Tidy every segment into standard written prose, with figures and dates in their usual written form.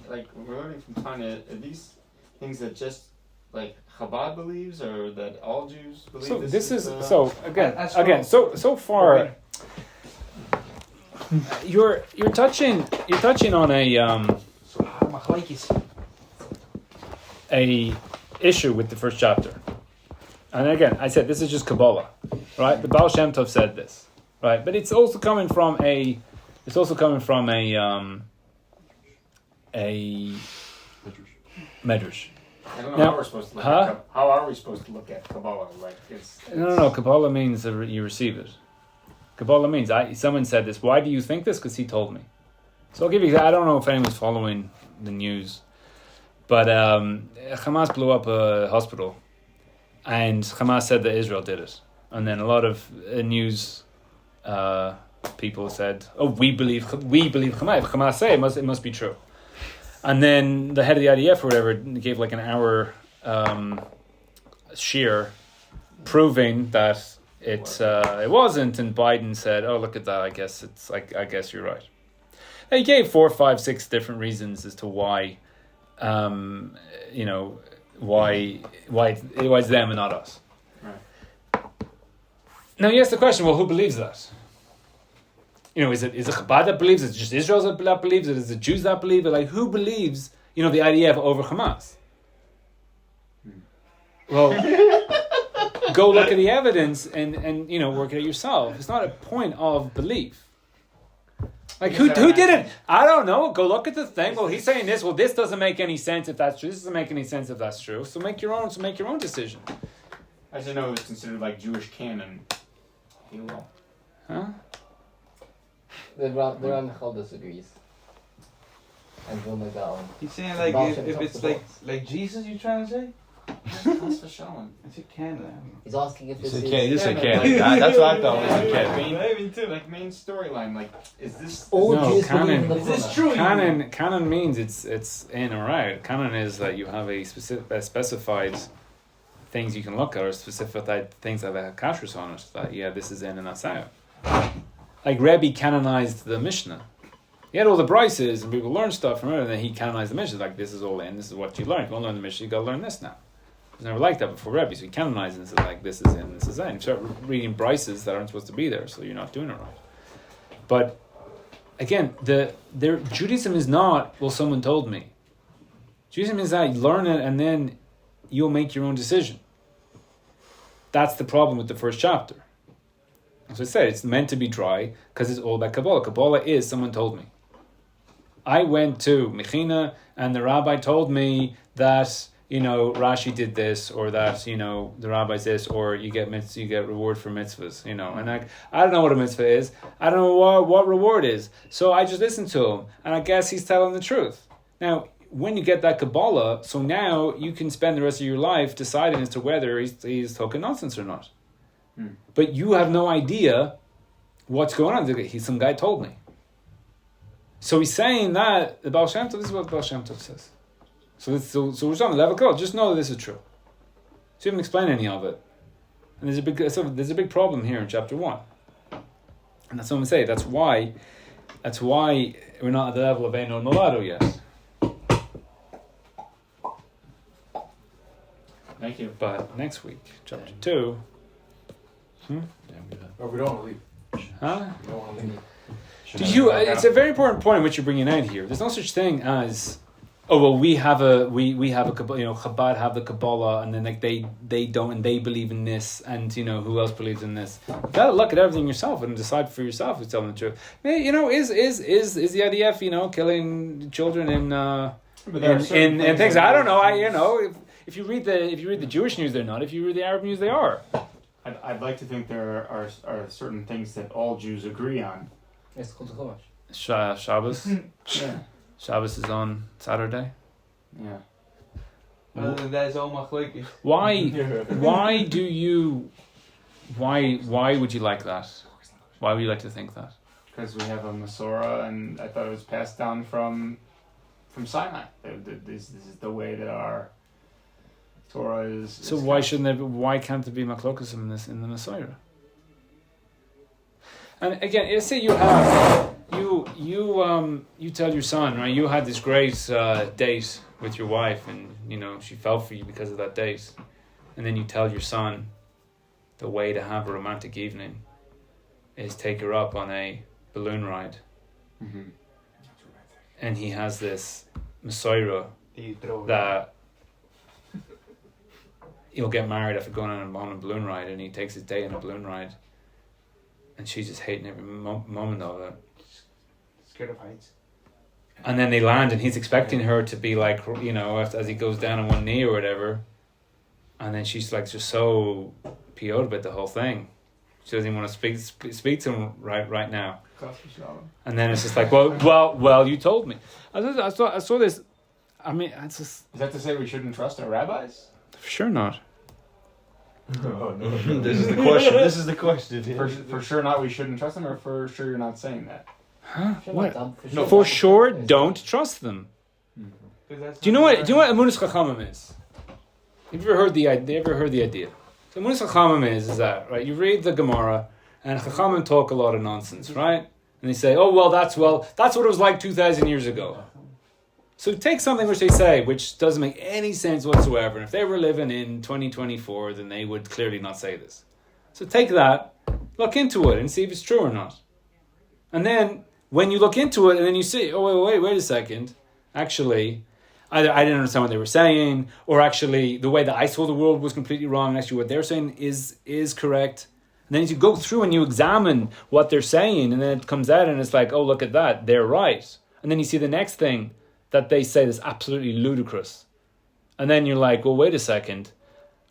like we're learning from Tanya, are these things that just like Chabad believes, or that all Jews believe? So this is so again. So far, you're touching on a issue with the first chapter. And again, I said this is just Kabbalah, right? The Baal Shem Tov said this, right? But it's also coming from a medrash. I don't know how we're supposed to look at how are we supposed to look at Kabbalah? Like it's No. Kabbalah means you receive it. Kabbalah means someone said this. Why do you think this? Because he told me. So I'll give you. I don't know if anyone's following the news, but Hamas blew up a hospital. And Hamas said that Israel did it. And then a lot of news people said, "Oh, we believe Hamas. If Hamas say it must be true." And then the head of the IDF or whatever gave like an hour sheer proving that it wasn't. And Biden said, "Oh, look at that. I guess it's like I guess you're right." And he gave 4, 5, 6 different reasons as to why, why it's them and not us. Right. Now you ask the question, well, who believes that? Is it Chabad that believes it? Is it just Israel that believes it? Is it Jews that believe it? Like, who believes, the IDF over Hamas? Well, go look at the evidence and work it out yourself. It's not a point of belief. Like, who did it? I don't know. Go look at the thing. Well, he's saying this. Well, this doesn't make any sense if that's true. This doesn't make any sense if that's true. So make your own decision. I should know it's considered like Jewish canon. Huh? The Rambam disagrees. And Vilna Gaon. He's saying like if it's like Jesus, you're trying to say? That's for showing. I said Canada. He's asking if this is... You said canon. That's what I thought. Was Maybe too. Like main storyline. Like, is this? Canon. Is this true? Canon means it's in or out. Canon is that you have a specified things you can look at, or specified things that have kashrus on it. That this is in and that's out. Like Rebbe canonized the Mishnah. He had all the brises and people learned stuff from it, and then he canonized the Mishnah. Like, this is all in. This is what you learn. If you want to learn the Mishnah, you got to learn this now. It was never like that before Rebbe. So he canonized it and said, like, this is in, this is in. You start reading brises that aren't supposed to be there, so you're not doing it right. But again, Judaism is not, well, someone told me. Judaism is that you learn it and then you'll make your own decision. That's the problem with the first chapter. As I said, it's meant to be dry because it's all about Kabbalah. Kabbalah is someone told me. I went to Mechina and the rabbi told me that, Rashi did this, or that, the rabbi's this, or you get reward for mitzvahs, and I don't know what a mitzvah is. I don't know what reward is. So I just listened to him, and I guess he's telling the truth. Now, when you get that Kabbalah, so now you can spend the rest of your life deciding as to whether he's talking nonsense or not. But you have no idea what's going on. Some guy told me. So he's saying that the Baal Shem Tov, this is what the Baal Shem Tov says. So we're on the level of God. Just know that this is true. So you haven't explained any of it. And there's a big problem here in chapter 1. And that's what I'm saying. That's why we're not at the level of Eino Nolado yet. Thank you. But next week, chapter 2. Or we don't leave. Huh? We don't want to leave. It's a very important point in which you're bringing out here. There's no such thing as, we have a Chabad have the Kabbalah, and then like they don't, and they believe in this, and who else believes in this. You gotta look at everything yourself and decide for yourself who's telling the truth. Is the IDF killing children in things? I don't know. If you read the Jewish news, they're not. If you read the Arab news, they are. I'd like to think there are certain things that all Jews agree on. It's called Chumash. Shabbos. Yeah. Shabbos is on Saturday. Yeah. Other than that, it's all machlokes. Why would you like that? Why would you like to think that? Because we have a Masorah, and I thought it was passed down from Sinai. This is the way that our Torah is. So why shouldn't there? Why can't there be machlokes in the Masorah? And again, let's say you tell your son, right? You had this great date with your wife, and she fell for you because of that date, and then you tell your son the way to have a romantic evening is take her up on a balloon ride, and he has this Messiah that he'll get married after going on a balloon ride, and he takes his day on a balloon ride, and she's just hating every moment of it. Scared of heights. And then they land, and he's expecting her to be like, as he goes down on one knee or whatever, and then she's like just so PO'd about the whole thing. She doesn't even want to speak to him right now. And then it's just like, well, you told me. I saw this. I mean, it's just. Is that to say we shouldn't trust our rabbis? For sure not. No. This is the question. For sure not. We shouldn't trust them, or for sure you're not saying that. Huh? Sure, What? no, For sure, don't trust them. Do you know what Emunas Chachamim is? Have you ever heard the idea? So Emunas Chachamim is that, right? You read the Gemara, and Chachamim talk a lot of nonsense, right? And they say, that's what it was like 2,000 years ago. So take something which they say, which doesn't make any sense whatsoever. And if they were living in 2024, then they would clearly not say this. So take that, look into it, and see if it's true or not. And then when you look into it, and then you see, wait a second. Actually, either I didn't understand what they were saying, or actually the way that I saw the world was completely wrong. Actually, what they're saying is correct. And then as you go through and you examine what they're saying, and then it comes out and it's like, oh, look at that, they're right. And then you see the next thing that they say that's absolutely ludicrous. And then you're like, well, wait a second.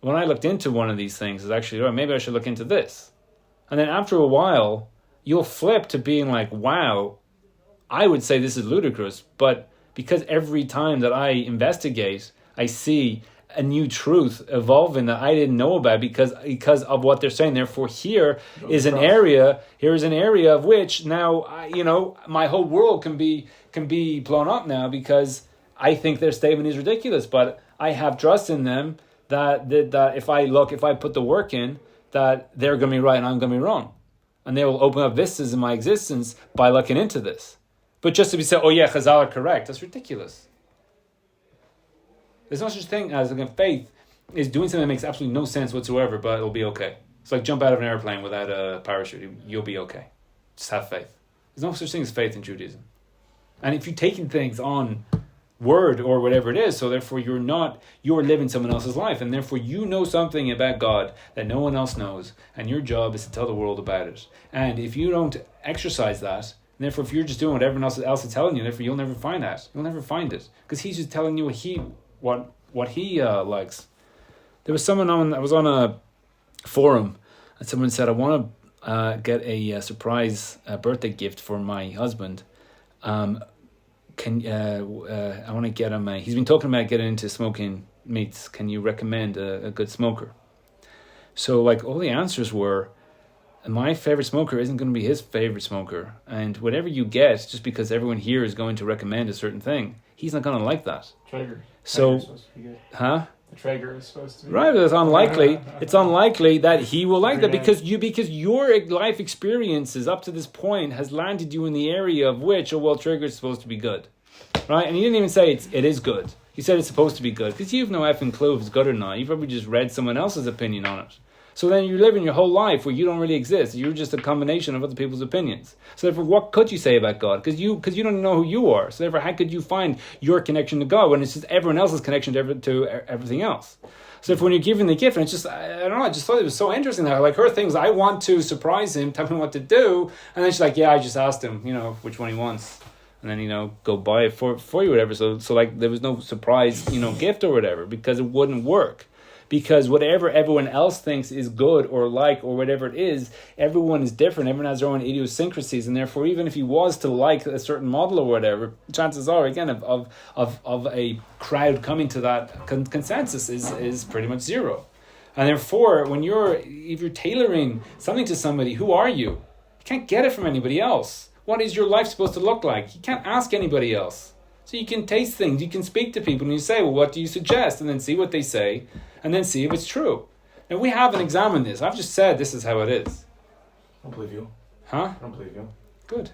When I looked into one of these things, it's actually, maybe I should look into this. And then after a while, you'll flip to being like, wow, I would say this is ludicrous. But because every time that I investigate, I see a new truth evolving that I didn't know about because of what they're saying. Therefore, here is an area of which now, my whole world can be blown up now because I think their statement is ridiculous. But I have trust in them that if I put the work in, that they're going to be right and I'm going to be wrong. And they will open up vistas in my existence by looking into this. But just to be said, Chazal are correct, that's ridiculous. There's no such thing as faith is doing something that makes absolutely no sense whatsoever, but it'll be okay. It's like jump out of an airplane without a parachute. You'll be okay. Just have faith. There's no such thing as faith in Judaism. And if you're taking things on word or whatever it is, so therefore you're living someone else's life, and therefore you know something about God that no one else knows, and your job is to tell the world about it. And if you don't exercise that, and therefore if you're just doing what everyone else is telling you, therefore you'll never find that. You'll never find it. Because he's just telling you what he likes. There was someone I was on a forum, and someone said, I want to get a surprise birthday gift for my husband. I want to get him he's been talking about getting into smoking meats. Can you recommend a good smoker? So all the answers were, my favorite smoker isn't going to be his favorite smoker, and whatever you get, just because everyone here is going to recommend a certain thing, he's not going to like that. Traeger. So, Traeger's supposed to be good. Huh? The Traeger is supposed to be right, good. but it's unlikely. It's unlikely that he will like that because your life experiences up to this point has landed you in the area of which, Traeger is supposed to be good, right? And he didn't even say it is good. He said it's supposed to be good because you have no effing clue if it's good or not. You've probably just read someone else's opinion on it. So then you're living your whole life where you don't really exist. You're just a combination of other people's opinions. So therefore, what could you say about God? Because you don't know who you are. So therefore, how could you find your connection to God when it's just everyone else's connection to everything else? So if when you're giving the gift, and it's just, I don't know, I just thought it was so interesting that her thing was, I want to surprise him, tell him what to do. And then she's like, I just asked him, which one he wants. And then, go buy it for you, whatever. So there was no surprise, gift or whatever, because it wouldn't work. Because whatever everyone else thinks is good or like or whatever it is, everyone is different. Everyone has their own idiosyncrasies, and therefore, even if he was to like a certain model or whatever, chances are, again, of a crowd coming to that consensus is pretty much zero. And therefore, if you're tailoring something to somebody, who are you? You can't get it from anybody else. What is your life supposed to look like? You can't ask anybody else. So you can taste things, you can speak to people, and you say, well, what do you suggest? And then see what they say, and then see if it's true. Now, we haven't examined this. I've just said this is how it is. I don't believe you. Huh? I don't believe you. Good.